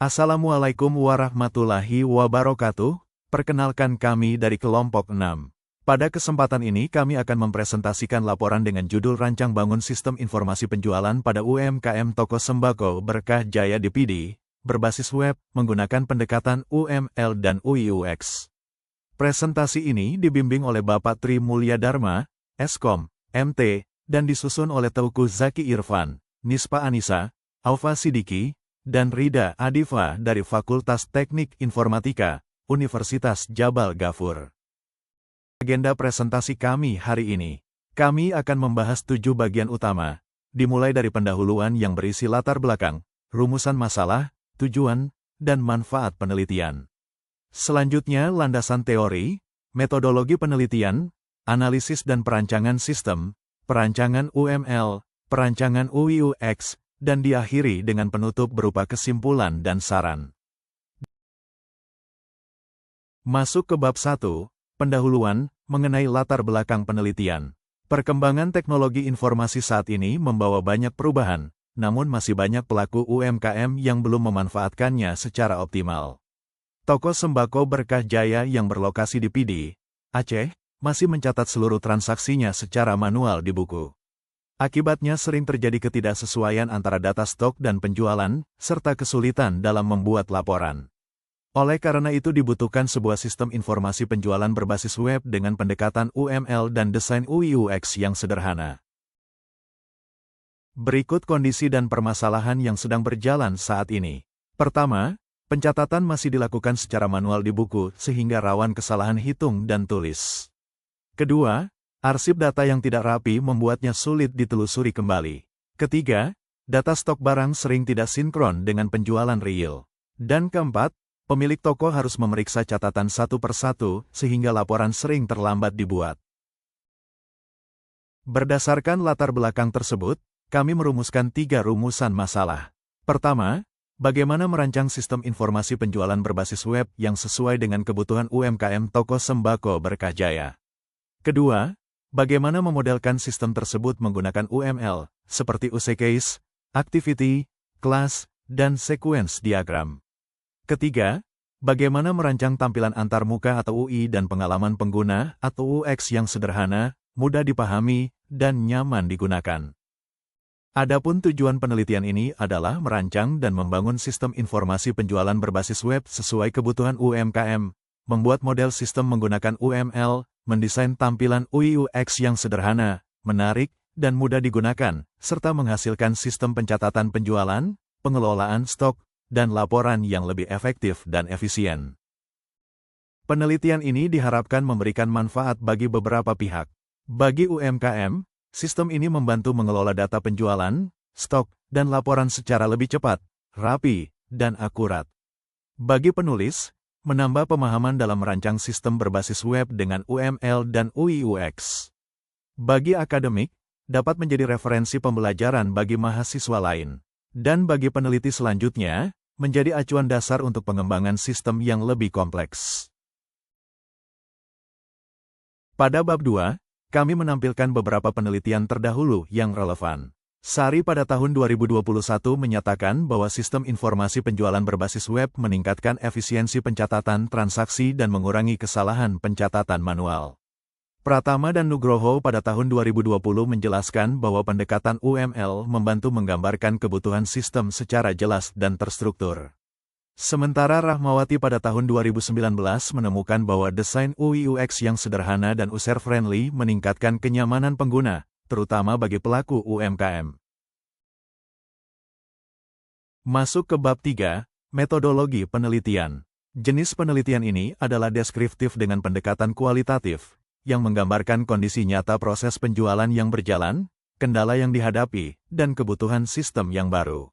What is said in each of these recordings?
Assalamualaikum warahmatullahi wabarakatuh. Perkenalkan kami dari kelompok 6. Pada kesempatan ini kami akan mempresentasikan laporan dengan judul Rancang Bangun Sistem Informasi Penjualan pada UMKM Toko Sembako Berkah Jaya DPD, berbasis web, menggunakan pendekatan UML dan UI/UX. Presentasi ini dibimbing oleh Bapak Tri Mulya Dharma, Eskom, MT, dan disusun oleh Teuku Zaki Irfan, Nispa Anissa, Aufa Sidiki, dan Rida Adifa dari Fakultas Teknik Informatika, Universitas Jabal Ghafur. Agenda presentasi kami hari ini. Kami akan membahas 7 bagian utama, dimulai dari pendahuluan yang berisi latar belakang, rumusan masalah, tujuan, dan manfaat penelitian. Selanjutnya landasan teori, metodologi penelitian, analisis dan perancangan sistem, perancangan UML, perancangan UI/UX, dan diakhiri dengan penutup berupa kesimpulan dan saran. Masuk ke bab 1, pendahuluan, mengenai latar belakang penelitian. Perkembangan teknologi informasi saat ini membawa banyak perubahan, namun masih banyak pelaku UMKM yang belum memanfaatkannya secara optimal. Toko Sembako Berkah Jaya yang berlokasi di Pidi, Aceh, masih mencatat seluruh transaksinya secara manual di buku. Akibatnya sering terjadi ketidaksesuaian antara data stok dan penjualan, serta kesulitan dalam membuat laporan. Oleh karena itu dibutuhkan sebuah sistem informasi penjualan berbasis web dengan pendekatan UML dan desain UI/UX yang sederhana. Berikut kondisi dan permasalahan yang sedang berjalan saat ini. Pertama, pencatatan masih dilakukan secara manual di buku sehingga rawan kesalahan hitung dan tulis. Kedua, arsip data yang tidak rapi membuatnya sulit ditelusuri kembali. Ketiga, data stok barang sering tidak sinkron dengan penjualan real. Dan keempat, pemilik toko harus memeriksa catatan satu persatu sehingga laporan sering terlambat dibuat. Berdasarkan latar belakang tersebut, kami merumuskan 3 rumusan masalah. Pertama, bagaimana merancang sistem informasi penjualan berbasis web yang sesuai dengan kebutuhan UMKM Toko Sembako Berkah Jaya. Kedua, bagaimana memodelkan sistem tersebut menggunakan UML, seperti use case, activity, class, dan sequence diagram. Ketiga, bagaimana merancang tampilan antarmuka atau UI dan pengalaman pengguna atau UX yang sederhana, mudah dipahami, dan nyaman digunakan. Adapun tujuan penelitian ini adalah merancang dan membangun sistem informasi penjualan berbasis web sesuai kebutuhan UMKM, membuat model sistem menggunakan UML, mendesain tampilan UI/UX yang sederhana, menarik, dan mudah digunakan, serta menghasilkan sistem pencatatan penjualan, pengelolaan stok, dan laporan yang lebih efektif dan efisien. Penelitian ini diharapkan memberikan manfaat bagi beberapa pihak. Bagi UMKM, sistem ini membantu mengelola data penjualan, stok, dan laporan secara lebih cepat, rapi, dan akurat. Bagi penulis, menambah pemahaman dalam merancang sistem berbasis web dengan UML dan UI/UX. Bagi akademik, dapat menjadi referensi pembelajaran bagi mahasiswa lain. Dan bagi peneliti selanjutnya, menjadi acuan dasar untuk pengembangan sistem yang lebih kompleks. Pada bab 2, kami menampilkan beberapa penelitian terdahulu yang relevan. Sari pada tahun 2021 menyatakan bahwa sistem informasi penjualan berbasis web meningkatkan efisiensi pencatatan transaksi dan mengurangi kesalahan pencatatan manual. Pratama dan Nugroho pada tahun 2020 menjelaskan bahwa pendekatan UML membantu menggambarkan kebutuhan sistem secara jelas dan terstruktur. Sementara Rahmawati pada tahun 2019 menemukan bahwa desain UI/UX yang sederhana dan user-friendly meningkatkan kenyamanan pengguna, terutama bagi pelaku UMKM. Masuk ke bab 3, metodologi penelitian. Jenis penelitian ini adalah deskriptif dengan pendekatan kualitatif, yang menggambarkan kondisi nyata proses penjualan yang berjalan, kendala yang dihadapi, dan kebutuhan sistem yang baru.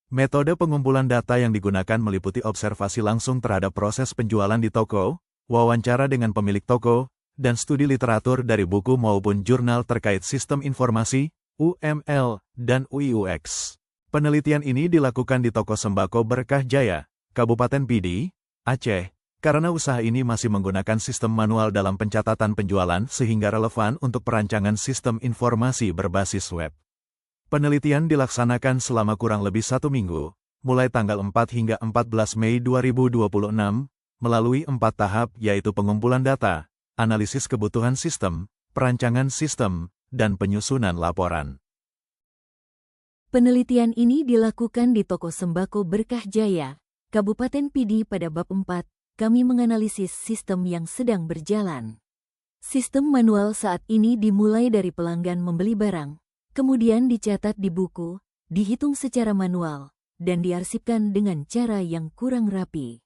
Metode pengumpulan data yang digunakan meliputi observasi langsung terhadap proses penjualan di toko, wawancara dengan pemilik toko, dan studi literatur dari buku maupun jurnal terkait sistem informasi, UML, dan UI/UX. Penelitian ini dilakukan di Toko Sembako Berkah Jaya, Kabupaten Pidi, Aceh, karena usaha ini masih menggunakan sistem manual dalam pencatatan penjualan sehingga relevan untuk perancangan sistem informasi berbasis web. Penelitian dilaksanakan selama kurang lebih 1 minggu, mulai tanggal 4 hingga 14 Mei 2026, melalui 4 tahap yaitu pengumpulan data, analisis kebutuhan sistem, perancangan sistem, dan penyusunan laporan. Penelitian ini dilakukan di Toko Sembako Berkah Jaya, Kabupaten Pidi pada bab 4, kami menganalisis sistem yang sedang berjalan. Sistem manual saat ini dimulai dari pelanggan membeli barang, kemudian dicatat di buku, dihitung secara manual, dan diarsipkan dengan cara yang kurang rapi.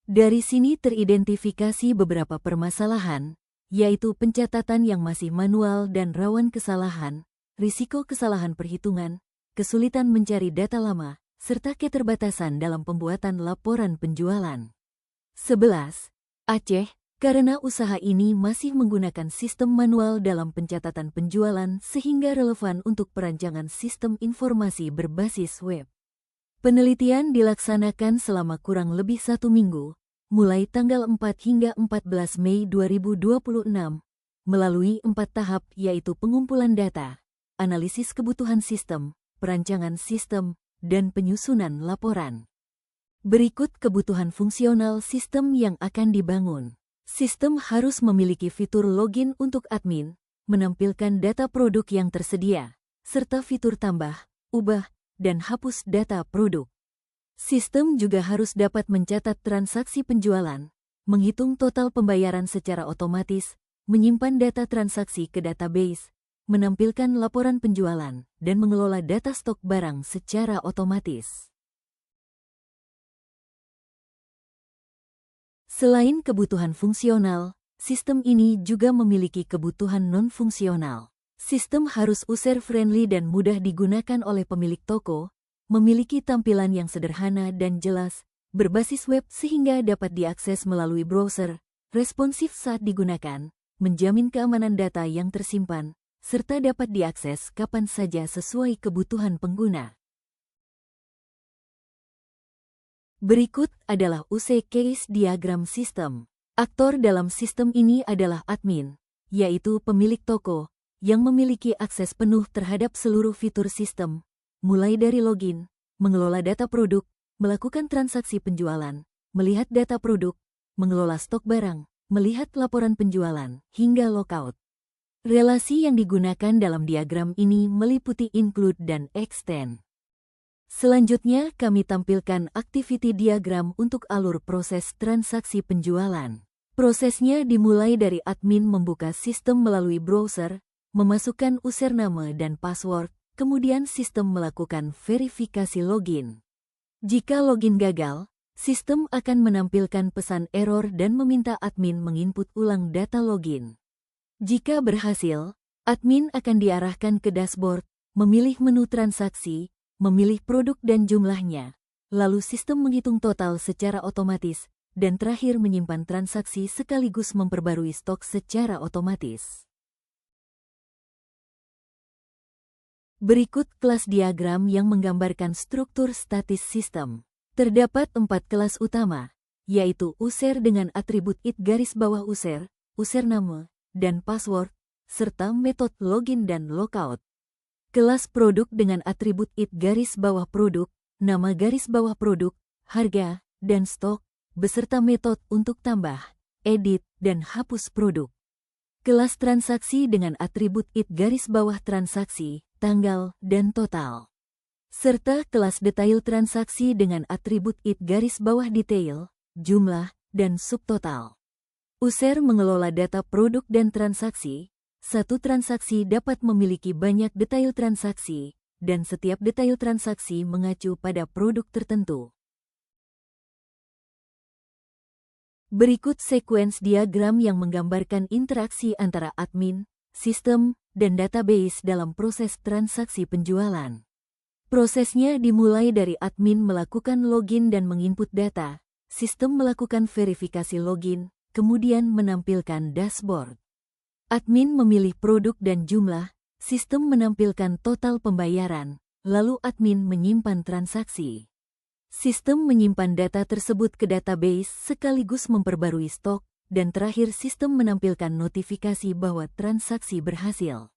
Dari sini teridentifikasi beberapa permasalahan, yaitu pencatatan yang masih manual dan rawan kesalahan, risiko kesalahan perhitungan, kesulitan mencari data lama, serta keterbatasan dalam pembuatan laporan penjualan. 11. Aceh, karena usaha ini masih menggunakan sistem manual dalam pencatatan penjualan sehingga relevan untuk perancangan sistem informasi berbasis web. Penelitian dilaksanakan selama kurang lebih 1 minggu, mulai tanggal 4 hingga 14 Mei 2026, melalui 4 tahap yaitu pengumpulan data, analisis kebutuhan sistem, perancangan sistem, dan penyusunan laporan. Berikut kebutuhan fungsional sistem yang akan dibangun. Sistem harus memiliki fitur login untuk admin, menampilkan data produk yang tersedia, serta fitur tambah, ubah, dan hapus data produk. Sistem juga harus dapat mencatat transaksi penjualan, menghitung total pembayaran secara otomatis, menyimpan data transaksi ke database, menampilkan laporan penjualan, dan mengelola data stok barang secara otomatis. Selain kebutuhan fungsional, sistem ini juga memiliki kebutuhan non-fungsional. Sistem harus user-friendly dan mudah digunakan oleh pemilik toko, memiliki tampilan yang sederhana dan jelas, berbasis web sehingga dapat diakses melalui browser, responsif saat digunakan, menjamin keamanan data yang tersimpan, serta dapat diakses kapan saja sesuai kebutuhan pengguna. Berikut adalah use case diagram sistem. Aktor dalam sistem ini adalah admin, yaitu pemilik toko, yang memiliki akses penuh terhadap seluruh fitur sistem, mulai dari login, mengelola data produk, melakukan transaksi penjualan, melihat data produk, mengelola stok barang, melihat laporan penjualan, hingga logout. Relasi yang digunakan dalam diagram ini meliputi include dan extend. Selanjutnya kami tampilkan activity diagram untuk alur proses transaksi penjualan. Prosesnya dimulai dari admin membuka sistem melalui browser, memasukkan username dan password, kemudian sistem melakukan verifikasi login. Jika login gagal, sistem akan menampilkan pesan error dan meminta admin menginput ulang data login. Jika berhasil, admin akan diarahkan ke dashboard, memilih menu transaksi, memilih produk dan jumlahnya, lalu sistem menghitung total secara otomatis, dan terakhir menyimpan transaksi sekaligus memperbarui stok secara otomatis. Berikut kelas diagram yang menggambarkan struktur statis sistem. Terdapat 4 kelas utama, yaitu user dengan atribut id _user, username, dan password, serta metode login dan logout. Kelas produk dengan atribut id _produk, nama _produk, harga, dan stok, beserta metode untuk tambah, edit, dan hapus produk. Kelas transaksi dengan atribut id _transaksi, tanggal, dan total. Serta kelas detail transaksi dengan atribut id _detail, jumlah, dan subtotal. User mengelola data produk dan transaksi. Satu transaksi dapat memiliki banyak detail transaksi, dan setiap detail transaksi mengacu pada produk tertentu. Berikut sekuens diagram yang menggambarkan interaksi antara admin, sistem, dan database dalam proses transaksi penjualan. Prosesnya dimulai dari admin melakukan login dan menginput data, sistem melakukan verifikasi login, kemudian menampilkan dashboard. Admin memilih produk dan jumlah, sistem menampilkan total pembayaran, lalu admin menyimpan transaksi. Sistem menyimpan data tersebut ke database sekaligus memperbarui stok, dan terakhir sistem menampilkan notifikasi bahwa transaksi berhasil.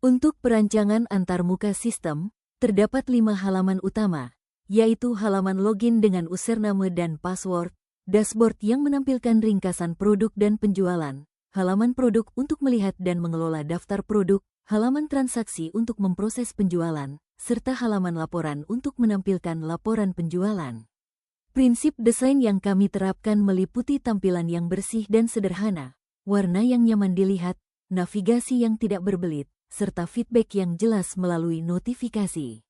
Untuk perancangan antarmuka sistem, terdapat 5 halaman utama, yaitu halaman login dengan username dan password, dashboard yang menampilkan ringkasan produk dan penjualan, halaman produk untuk melihat dan mengelola daftar produk, halaman transaksi untuk memproses penjualan, serta halaman laporan untuk menampilkan laporan penjualan. Prinsip desain yang kami terapkan meliputi tampilan yang bersih dan sederhana, warna yang nyaman dilihat, navigasi yang tidak berbelit, serta feedback yang jelas melalui notifikasi.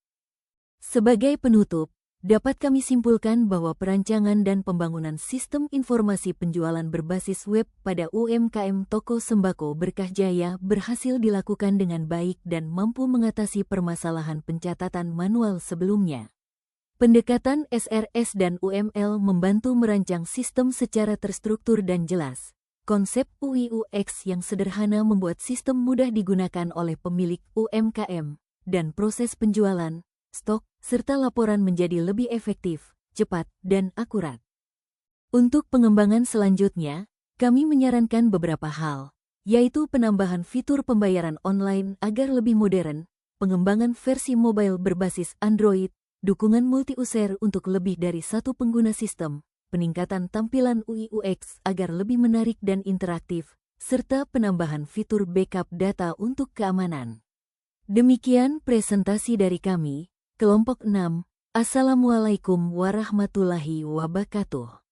Sebagai penutup, dapat kami simpulkan bahwa perancangan dan pembangunan sistem informasi penjualan berbasis web pada UMKM Toko Sembako Berkah Jaya berhasil dilakukan dengan baik dan mampu mengatasi permasalahan pencatatan manual sebelumnya. Pendekatan SRS dan UML membantu merancang sistem secara terstruktur dan jelas. Konsep UI/UX yang sederhana membuat sistem mudah digunakan oleh pemilik UMKM, dan proses penjualan, stok, serta laporan menjadi lebih efektif, cepat, dan akurat. Untuk pengembangan selanjutnya, kami menyarankan beberapa hal, yaitu penambahan fitur pembayaran online agar lebih modern, pengembangan versi mobile berbasis Android, dukungan multi-user untuk lebih dari satu pengguna sistem, peningkatan tampilan UI/UX agar lebih menarik dan interaktif, serta penambahan fitur backup data untuk keamanan. Demikian presentasi dari kami, Kelompok 6. Assalamualaikum warahmatullahi wabarakatuh.